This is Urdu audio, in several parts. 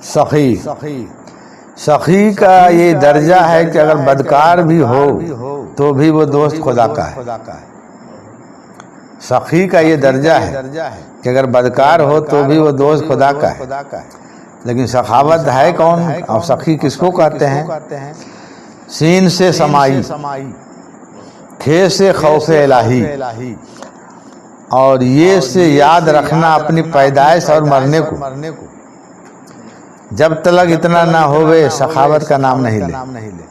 سخی سخی کا یہ درجہ ہے کہ اگر بدکار بھی ہو تو بھی وہ دوست خدا کا ہے۔ سخی کا یہ درجہ ہے کہ اگر بدکار ہو تو بھی وہ دوست خدا کا ہے۔ لیکن سخاوت ہے کون اور سخی کس کو کہتے ہیں؟ سین سے سمائی، کھے سے خوف الہی، اور یہ سے یاد رکھنا اپنی پیدائش اور مرنے کو۔ جب تلک اتنا نہ ہوئے سخاوت کا نام نہیں لے۔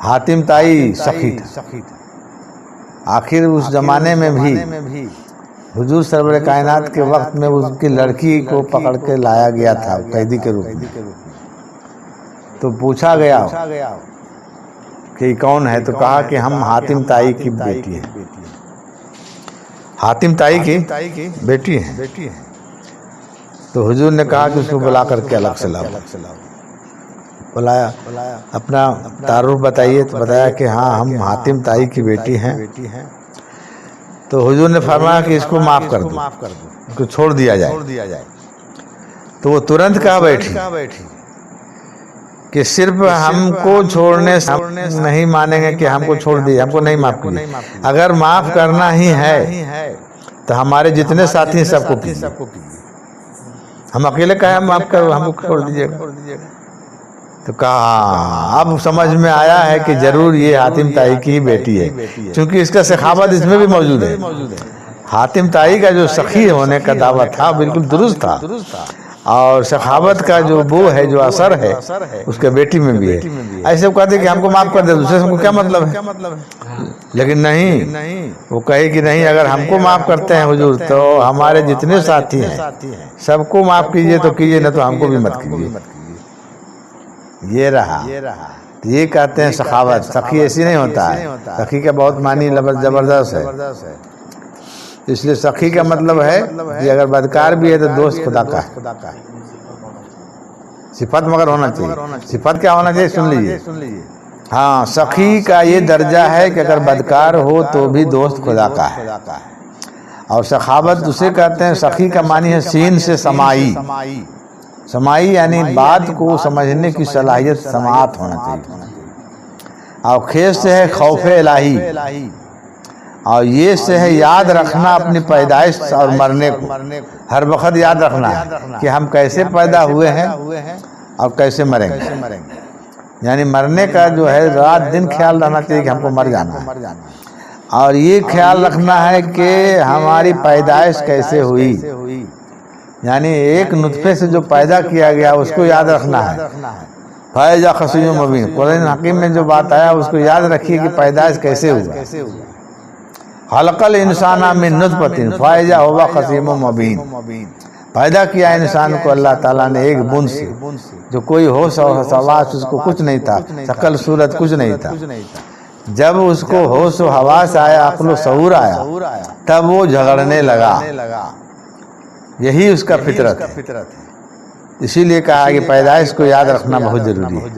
حاتم طائی سخی تھا۔ آخر اس زمانے میں بھی حضور سرور کائنات کے وقت میں اس کی لڑکی کو پکڑ کے لایا گیا تھا قیدی کے روپ میں، تو پوچھا گیا کہ کون ہے، تو کہا کہ ہم حاتم طائی کی بیٹی ہیں، حاتم طائی کی بیٹی ہیں۔ تو حضور نے کہا کہ اس کو بلا کر کے الگ سے لاؤ۔ بلایا، اپنا تعارف بتائیے، تو بتایا کہ ہاں ہم حاتم طائی کی بیٹی ہیں۔ تو حضور نے فرمایا کہ اس کو معاف کر دو، اس کو چھوڑ دیا جائے۔ تو وہ ترنت کہا بیٹھی کہ صرف ہم کو چھوڑنے سے نہیں مانیں گے کہ ہم کو چھوڑ دیے، ہم کو نہیں معاف کیجیے، اگر معاف کرنا ہی ہے تو ہمارے جتنے ساتھی ہیں سب کو کیجیے، ہم اکیلے کہیں معاف کرو، ہم کو چھوڑ دیجیے گا۔ تو کہا اب سمجھ میں آیا ہے کہ ضرور یہ حاتم طائی کی ہی بیٹی ہے، چونکہ اس کا سخاوت اس میں بھی موجود ہے۔ حاتم طائی کا جو سخی ہونے کا دعویٰ تھا بالکل درست تھا، اور سخاوت کا جو بو ہے، جو اثر ہے، اس کے بیٹی میں بھی ہے۔ ایسے وہ کہتے کہ ہم کو معاف کر دے، دوسرے سے کو کیا مطلب ہے؟ لیکن نہیں، وہ کہے کہ نہیں، اگر ہم کو معاف کرتے ہیں حضور تو ہمارے جتنے ساتھی ہیں سب کو معاف کیجئے تو کیجئے، نہ تو ہم کو بھی مت کیجئے۔ یہ رہا، یہ کہتے ہیں سخاوت۔ سخی ایسی نہیں ہوتا ہے، سخی کا بہت معنی زبردست ہے۔ اس لیے سخی کا مطلب ہے کہ اگر بدکار بھی ہے تو دوست خدا کا ہے۔ صفت مگر ہونا چاہیے۔ صفت کیا ہونا چاہیے؟ سن لیجئے۔ ہاں، سخی کا یہ درجہ ہے کہ اگر بدکار ہو تو بھی دوست خدا کا ہے۔ اور سخاوت اسے کہتے ہیں، سخی کا معنی ہے سین سے سمائی۔ سمائی یعنی بات کو سمجھنے کی صلاحیت، سماعت ہونا چاہیے۔ اور کھے سے ہے خوف الہی، اور یہ سے ہے یاد رکھنا اپنی پیدائش اور مرنے کو۔ ہر وقت یاد رکھنا ہے کہ ہم کیسے پیدا ہوئے ہیں اور کیسے مریں گے، یعنی مرنے کا جو ہے رات دن خیال رہنا چاہیے کہ ہم کو مر جانا ہے، اور یہ خیال رکھنا ہے کہ ہماری پیدائش کیسے ہوئی، یعنی ایک نطفے سے جو پیدا کیا گیا اس کو یاد رکھنا ہے۔ فائزہ خصیم مبین، قرآن حکیم میں جو بات آیا اس کو یاد رکھیے کہ پیدائش کیسے ہوا۔ خلق الانسان من نطفۃ فاذا هو خصیم مبین، پیدا کیا انسان کو اللہ تعالیٰ نے ایک بوند سے، جو کوئی ہوش و حواس اس کو کچھ نہیں تھا، شکل صورت کچھ نہیں تھا۔ جب اس کو ہوش و حواس آیا، عقل و شعور آیا، تب وہ جھگڑنے لگا۔ یہی اس کا فطرت ہے۔ اسی لیے کہا کہ پیدائش کو یاد رکھنا بہت ضروری ہے،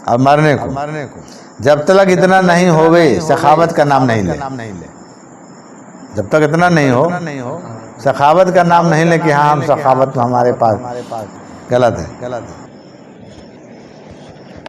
اور مرنے کو جب تک اتنا نہیں ہوئے سخاوت کا نام نہیں لے۔ جب تک اتنا نہیں ہو سخاوت کا نام نہیں لے کہ ہاں ہم سخاوت ہمارے پاس، غلط ہے۔